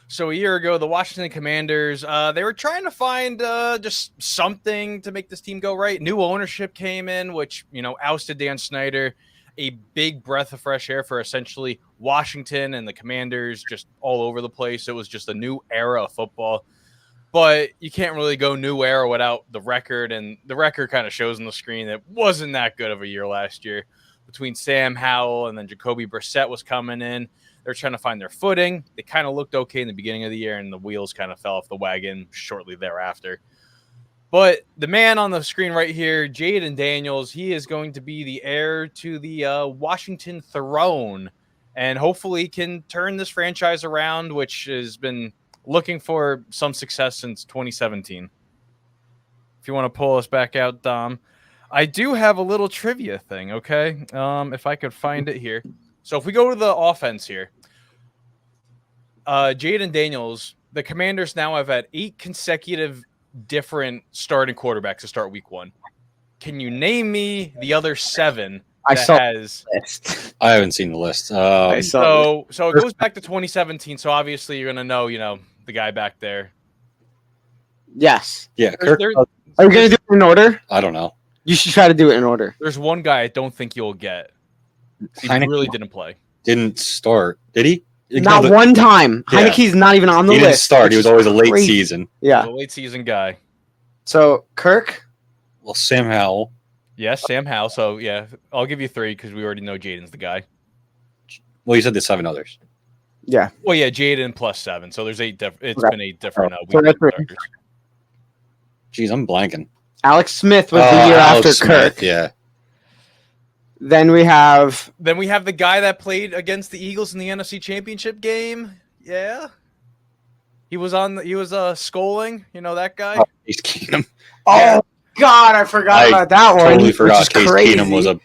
So a year ago, the Washington Commanders, they were trying to find just something to make this team go right. New ownership came in, which, ousted Dan Snyder. A big breath of fresh air for essentially Washington and the Commanders just all over the place. It was just a new era of football. But you can't really go new era without the record, and the record kind of shows on the screen that it wasn't that good of a year last year. Between Sam Howell and then Jacoby Brissett was coming in, they're trying to find their footing. They kind of looked okay in the beginning of the year, and the wheels kind of fell off the wagon shortly thereafter. But the man on the screen right here, Jayden Daniels, he is going to be the heir to the Washington throne, and hopefully can turn this franchise around, which has been looking for some success since 2017. If you want to pull us back out, Dom, I do have a little trivia thing, okay? If I could find it here. So if we go to the offense here, Jayden Daniels, the Commanders now have had 8 consecutive different starting quarterbacks to start week 1. Can you name me the other 7 I that saw has... the list. I haven't seen the list. So it goes back to 2017. So obviously you're going to know, the guy back there. Yes. Yeah, Kirk. Are you going to do it in order? I don't know. You should try to do it in order. There's one guy I don't think you'll get. He really didn't play. Didn't start. Did he? Not one time. Yeah. Heineke's not even on the He list. didn't start. He was always a late season. Yeah. A late season guy. So, Kirk? Well, Sam Howell. Yes, Sam Howell. So, yeah, I'll give you 3 because we already know Jaden's the guy. Well, you said there's 7 others. Yeah. Well, yeah, Jayden plus 7. So there's 8 it's been 8 different starters. Jeez, I'm blanking. Alex Smith was the year after Smith, Kirk. Yeah. Then we have the guy that played against the Eagles in the NFC Championship game. Yeah. He was Skolling, that guy? Oh, Case Keenum. Oh God, I forgot about that one. Totally forgot Case crazy. Keenum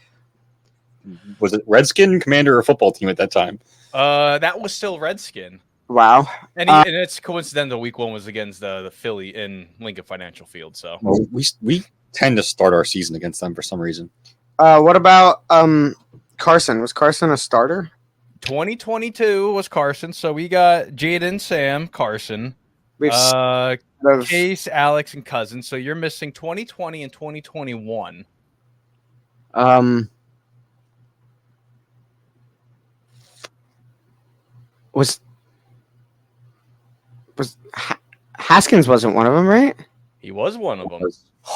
was it Redskin commander or football team at that time? That was still Redskin. Wow. And it's coincidental week 1 was against the Philly in Lincoln Financial Field. So we tend to start our season against them for some reason. What about Carson? Was Carson a starter? 2022 was Carson. So we got Jayden, Sam, Carson, Case, Alex, and Cousins. So you're missing 2020 and 2021. Haskins wasn't one of them, right? He was one of them.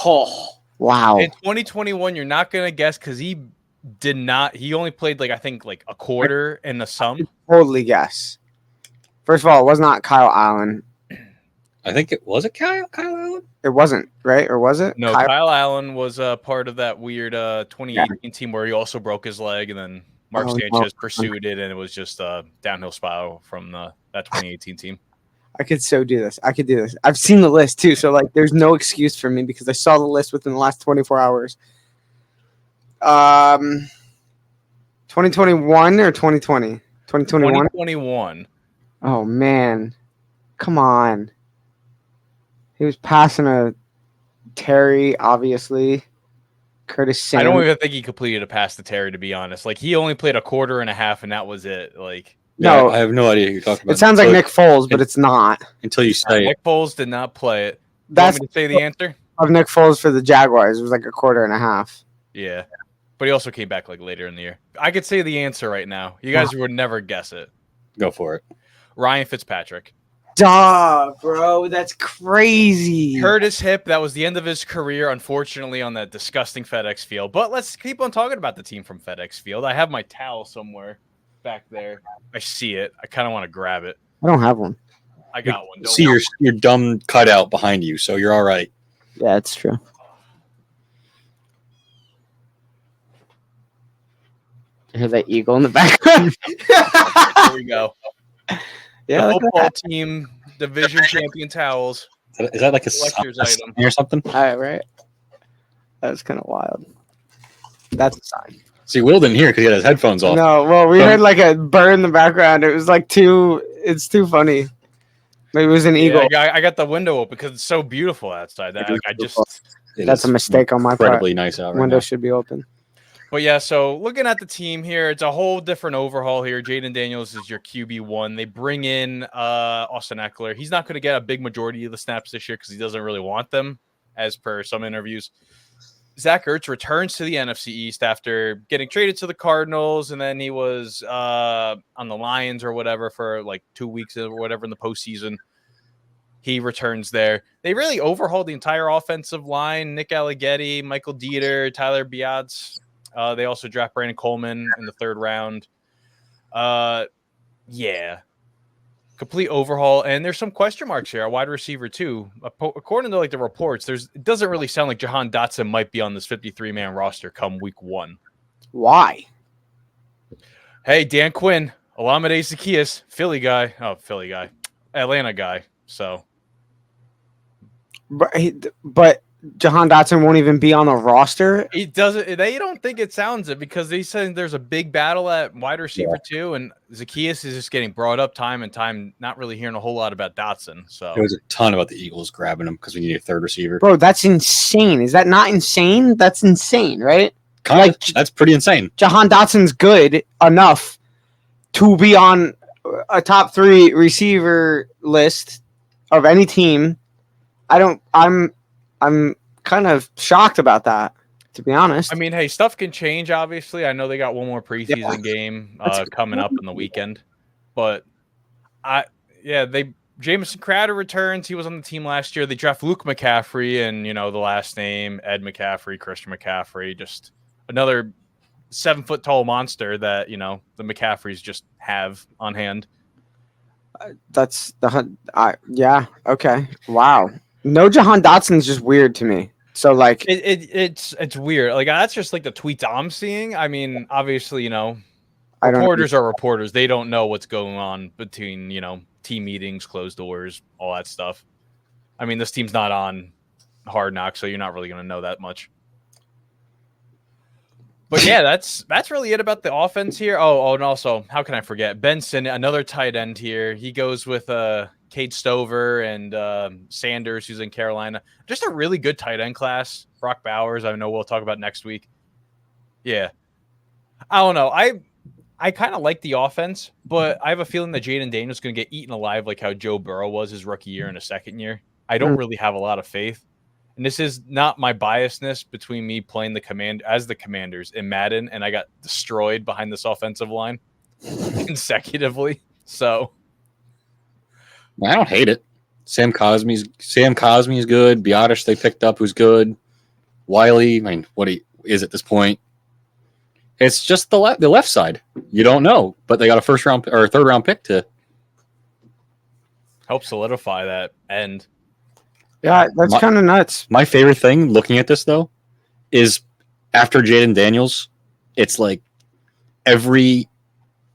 Oh, wow. In 2021, you're not going to guess because he only played I think a quarter and a sum. Totally guess. First of all, it was not Kyle Allen. I think it was Kyle Allen? It wasn't, right? Or was it? No, Kyle Allen was part of that weird 2018 team where he also broke his leg, and then Mark Sanchez pursued it, and it was just a downhill spiral from that 2018 team. I could so do this. I could do this. I've seen the list too, so there's no excuse for me because I saw the list within the last 24 hours. 2021 or 2020? 2021? 2021. Oh man. Come on. He was passing a Terry, obviously. Curtis Samuel. I don't even think he completed a pass to Terry, to be honest. He only played a quarter and a half, and that was it. No, I have no idea who you're talking about. It sounds like Nick Foles, but it's not. Until you say Nick Foles did not play it. That's want me to say the answer of Nick Foles for the Jaguars. It was a quarter and a half. Yeah, but he also came back later in the year. I could say the answer right now. You guys would never guess it. Go for it. Ryan Fitzpatrick. Duh, bro, that's crazy. Hurt his hip. That was the end of his career, unfortunately, on that disgusting FedEx Field. But let's keep on talking about the team from FedEx Field. I have my towel somewhere back there. I see it. I kind of want to grab it. I don't have one. I got one. See your dumb cutout behind you, so you're all right. Yeah, it's true. You hear that eagle in the background? There we go. Yeah, the football team division champion towels. Is that a sign or something? All right. That's kind of wild. That's a sign. See, Will didn't hear because he had his headphones off. No, well, we heard a bird in the background. It was it's too funny. Maybe it was an eagle. Yeah, I got the window open because it's so beautiful outside. That's a mistake on my part. Incredibly nice out right Window now. should be open. But yeah, so looking at the team here, it's a whole different overhaul here. Jayden Daniels is your QB1. They bring in Austin Eckler. He's not going to get a big majority of the snaps this year because he doesn't really want them, as per some interviews. Zach Ertz returns to the NFC East after getting traded to the Cardinals, and then he was on the Lions or whatever for like 2 weeks or whatever in the postseason. He returns there. They really overhauled the entire offensive line. Nick Allegretti, Michael Dieter, Tyler Biatz. They also draft Brandon Coleman in the 3rd round. Yeah. Complete overhaul. And there's some question marks here. A wide receiver, too. According to like the reports, it doesn't really sound like Jahan Dotson might be on this 53-man roster come week 1. Why? Hey, Dan Quinn, Olamide Zaccheaus, Philly guy. Oh, Philly guy. Atlanta guy. So. But Jahan Dotson won't even be on the roster. He doesn't. They don't think it sounds it because they said there's a big battle at wide receiver too, and Zaccheaus is just getting brought up time and time. Not really hearing a whole lot about Dotson. So There was a ton about the Eagles grabbing him because we need a 3rd receiver. Bro, that's insane. Is that not insane? That's insane, right? Kind of. That's pretty insane. Jahan Dotson's good enough to be on a top 3 receiver list of any team. I'm kind of shocked about that, to be honest. I mean, hey, stuff can change. Obviously, I know they got one more preseason game coming up on the weekend, but Jamison Crowder returns. He was on the team last year. They draft Luke McCaffrey, and the last name Ed McCaffrey, Christian McCaffrey, just another 7-foot tall monster that the McCaffreys just have on hand. That's yeah, okay, wow. No Jahan Dotson's just weird to me. So like it's weird. Like that's just like the tweets I'm seeing. I mean, obviously, reporters are reporters. They don't know what's going on between, team meetings, closed doors, all that stuff. I mean, this team's not on Hard Knocks, so you're not really going to know that much. But yeah, that's really it about the offense here. Oh, and also, how can I forget Benson, another tight end here? He goes with Cade Stover and Sanders, who's in Carolina. Just a really good tight end class. Brock Bowers, I know we'll talk about next week. Yeah, I don't know. I kind of like the offense, but I have a feeling that Jayden Daniels is going to get eaten alive like how Joe Burrow was his rookie year and his second year. I don't really have a lot of faith. And this is not my biasness between me playing the Commanders in Madden, and I got destroyed behind this offensive line consecutively. So I don't hate it. Sam Cosmi's good. Biotish they picked up who's good. Wiley, I mean, what is at this point? It's just the left side. You don't know, but they got a 1st round or a 3rd round pick to help solidify that end. Yeah, that's kind of nuts. My favorite thing looking at this, though, is after Jayden Daniels, it's like every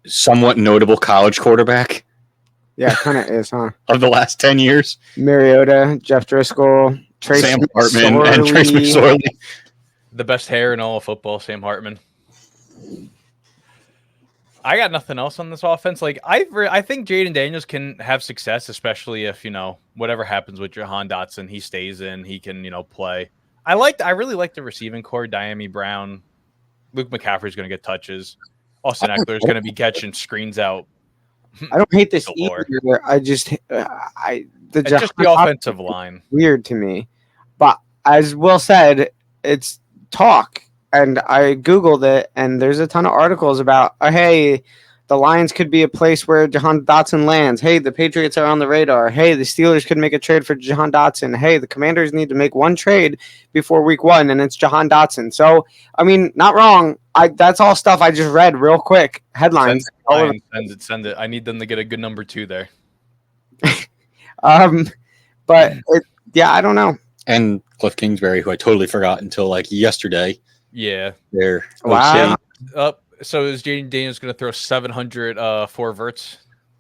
somewhat notable college quarterback. Yeah, kind of is, huh? Of the last 10 years. Mariota, Jeff Driscoll, Sam Hartman, and Trace McSorley. The best hair in all of football, Sam Hartman. I got nothing else on this offense. Like I think Jayden Daniels can have success, especially if whatever happens with Jahan Dotson, he stays in. He can play. I really like the receiving core. Diami Brown, Luke McCaffrey is going to get touches. Austin Eckler is going to be catching screens out. I don't hate this either. I just it's just the offensive line weird to me. But as Will said, it's talk. And I Googled it, and there's a ton of articles about, hey, the Lions could be a place where Jahan Dotson lands. Hey, the Patriots are on the radar. Hey, the Steelers could make a trade for Jahan Dotson. Hey, the Commanders need to make one trade before week 1, and it's Jahan Dotson. So, I mean, not wrong. That's all stuff I just read real quick. Headlines. Send it. I need them to get a good number 2 there. But, I don't know. And Cliff Kingsbury, who I totally forgot until like yesterday. Yeah. There. Wow. So is Jayden Daniels going to throw 700 4 verts?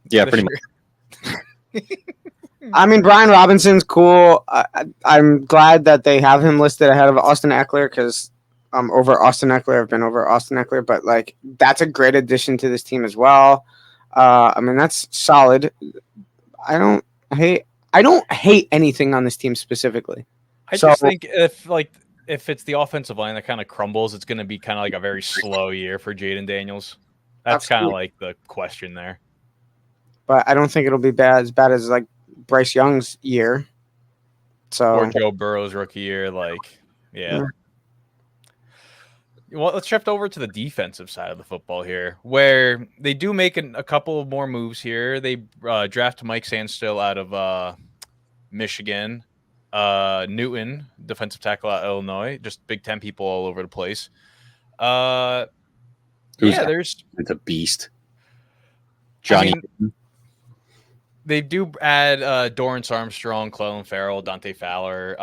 Yeah, pretty much. I mean, Brian Robinson's cool. I'm glad that they have him listed ahead of Austin Eckler because I'm over Austin Eckler. I've been over Austin Eckler, but like that's a great addition to this team as well. I mean, that's solid. I don't hate anything on this team specifically. I just think if like if it's the offensive line that kind of crumbles, it's going to be kind of like a very slow year for Jayden Daniels. That's kind of like the question there. But I don't think it'll be as bad as like Bryce Young's year. So or Joe Burrow's rookie year, yeah. Well, let's shift over to the defensive side of the football here, where they do make a couple of more moves here. They draft Mike Sandstill out of Michigan, Newton, defensive tackle out of Illinois, just Big Ten people all over the place. It's a beast. Johnny. They do add Dorrance Armstrong, Clelin Ferrell, Dante Fowler,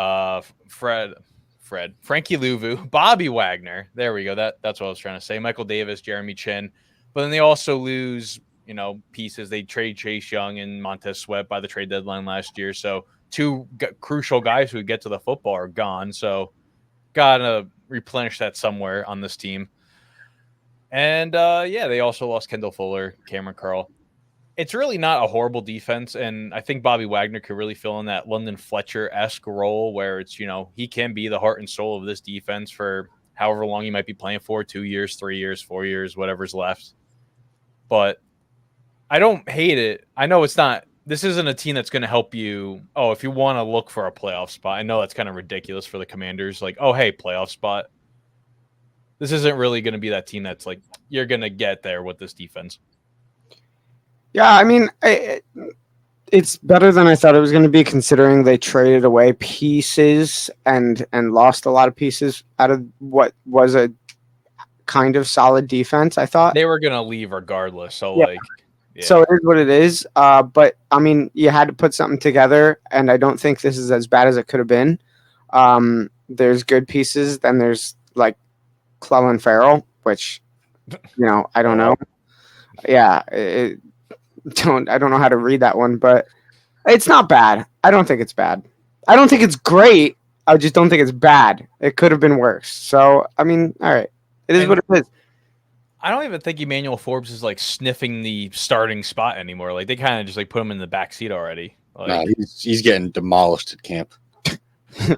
Frankie Louvu, Bobby Wagner. There we go. That's what I was trying to say. Michael Davis, Jeremy Chin. But then they also lose, pieces. They trade Chase Young and Montez Sweat by the trade deadline last year. So two crucial guys who would get to the football are gone. So gotta replenish that somewhere on this team. And they also lost Kendall Fuller, Cameron Curl. It's really not a horrible defense, and I think Bobby Wagner could really fill in that London Fletcher-esque role where it's, he can be the heart and soul of this defense for however long he might be playing for, 2 years, 3 years, 4 years, whatever's left. But I don't hate it. I know this isn't a team that's going to help you. Oh, if you want to look for a playoff spot, I know that's kind of ridiculous for the Commanders. Like, oh, hey, playoff spot. This isn't really going to be that team that's like, you're going to get there with this defense. Yeah, I mean, it's better than I thought it was going to be, considering they traded away pieces and lost a lot of pieces out of what was a kind of solid defense. I thought they were going to leave regardless. So so it is what it is. But I mean, you had to put something together, and I don't think this is as bad as it could have been. There's good pieces. Then there's like Clelin Ferrell, which I don't know. Yeah. I don't know how to read that one, but it's not bad. I don't think it's bad. I don't think it's great. I just don't think it's bad. It could have been worse. So, I mean, all right. It is what it is. I don't even think Emmanuel Forbes is like sniffing the starting spot anymore. Like they kind of just like put him in the back seat already. No, he's getting demolished at camp.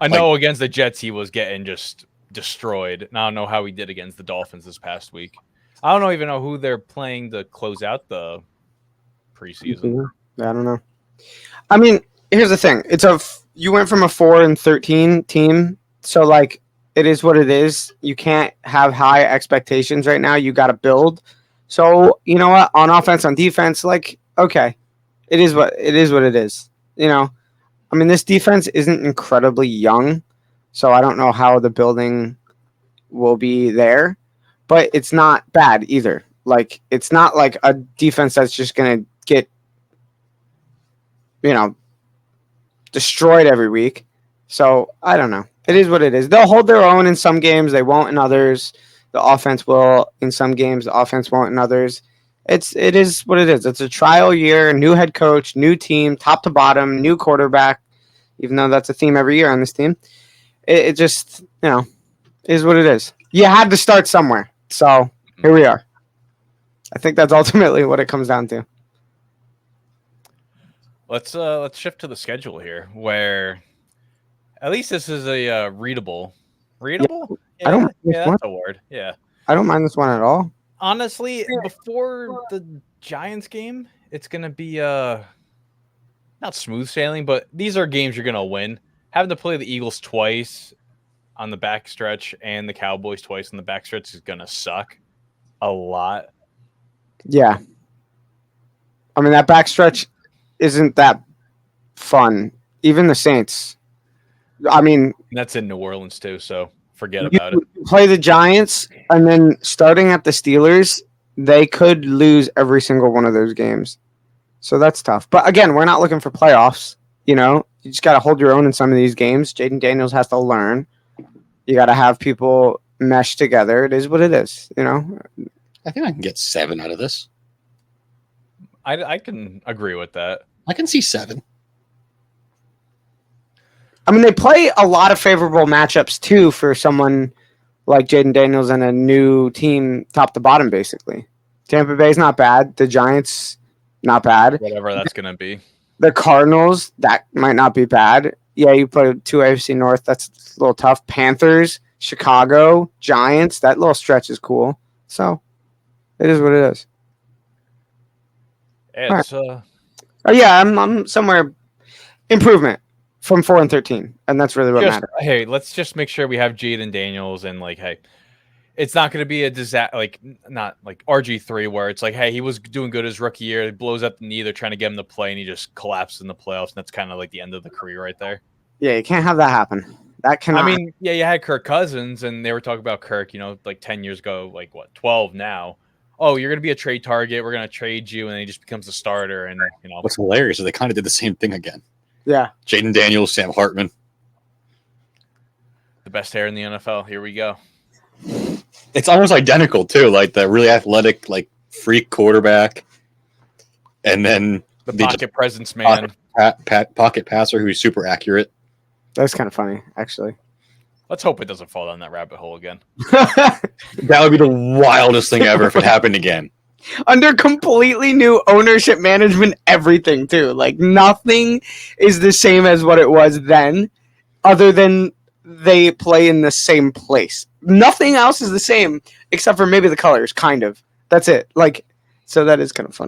I know against the Jets he was getting just destroyed. And I don't know how he did against the Dolphins this past week. I don't even know who they're playing to close out the preseason. I don't know. I mean, here's the thing. You went from a 4-13 team, so like it is what it is. You can't have high expectations right now. You got to build. So you know what? On offense, on defense, like okay, it is what it is. I mean, this defense isn't incredibly young, so I don't know how the building will be there, but it's not bad either. Like it's not like a defense that's just gonna get destroyed every week. So I don't know. It is what it is. They'll hold their own in some games. They won't in others. The offense will in some games. The offense won't in others. It is what it is. It's a trial year, new head coach, new team, top to bottom, new quarterback, even though that's a theme every year on this team. It just, is what it is. You had to start somewhere. So here we are. I think that's ultimately what it comes down to. Let's shift to the schedule here, where at least this is a readable. Readable? Yeah, I don't. That's a word. Yeah. I don't mind this one at all. Honestly, before the Giants game, it's gonna be not smooth sailing, but these are games you're gonna win. Having to play the Eagles twice on the backstretch and the Cowboys twice on the backstretch is gonna suck a lot. Yeah. I mean, that backstretch isn't that fun. Even the Saints. I mean, and that's in New Orleans too, so forget about it. Play the Giants, and then starting at the Steelers, they could lose every single one of those games. So that's tough. But again, we're not looking for playoffs. You just got to hold your own in some of these games. Jayden Daniels has to learn. You got to have people mesh together. It is what it is. I think I can get 7 out of this. I can agree with that. I can see 7. I mean, they play a lot of favorable matchups, too, for someone like Jayden Daniels and a new team top to bottom, basically. Tampa Bay's not bad. The Giants, not bad. Whatever that's going to be. The Cardinals, that might not be bad. Yeah, you play 2 AFC North. That's a little tough. Panthers, Chicago, Giants. That little stretch is cool. So it is what it is. Yeah, it's Oh yeah, I'm somewhere improvement from 4-13, and that's really what matters. hey, let's just make sure we have Jayden Daniels and like, hey, it's not going to be a disaster, like not like RG3 where it's like, hey, he was doing good his rookie year, he blows up the knee, they're trying to get him to play, and he just collapses in the playoffs, and that's kind of like the end of the career right there. Yeah, you can't have that happen. That cannot. I mean, yeah, you had Kirk Cousins, and they were talking about Kirk, like 10 years ago, like what, 12 now. Oh, you're going to be a trade target. We're going to trade you, and then he just becomes a starter. And what's hilarious is they kind of did the same thing again. Yeah, Jayden Daniels, Sam Hartman, the best hair in the NFL. Here we go. It's almost identical too, like the really athletic, like freak quarterback, and then the pocket presence man, pocket passer who's super accurate. That's kind of funny, actually. Let's hope it doesn't fall down that rabbit hole again. That would be the wildest thing ever if it happened again. Under completely new ownership, management, everything too. Like nothing is the same as what it was then, other than they play in the same place. Nothing else is the same except for maybe the colors, kind of. That's it. Like, so that is kind of funny.